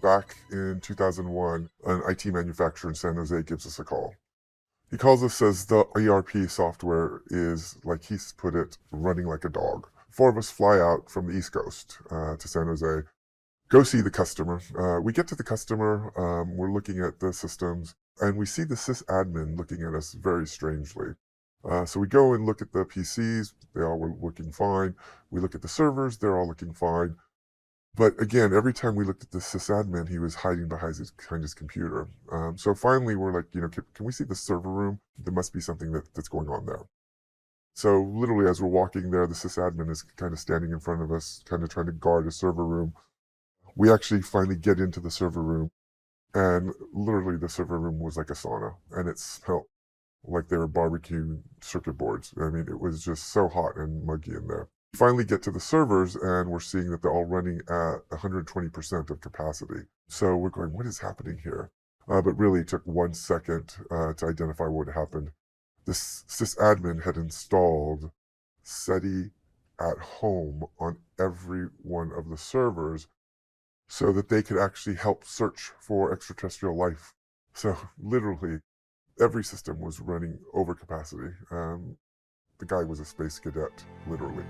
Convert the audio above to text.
back in 2001, an IT manufacturer in San Jose gives us a call. He calls us, says the ERP software is, like he's put it, running like a dog. Four of us fly out from the East Coast to San Jose, go see the customer. We get to the customer, we're looking at the systems, and we see the sysadmin looking at us very strangely. So we go and look at the PCs, they all were looking fine. We look at the servers, they're all looking fine. But again, every time we looked at the sysadmin, he was hiding behind his computer. So finally, we're like, can we see the server room? There must be something that's going on there. So literally, as we're walking there, the sysadmin is kind of standing in front of us, kind of trying to guard a server room. We actually finally get into the server room, and literally the server room was like a sauna, and it smelled like they were barbecue circuit boards. I mean, it was just so hot and muggy in there. Finally get to the servers, and we're seeing that they're all running at 120% of capacity. So we're going, what is happening here? But really it took 1 second to identify what happened. This sysadmin had installed SETI at home on every one of the servers so that they could actually help search for extraterrestrial life. So literally every system was running over capacity. The guy was a space cadet, literally.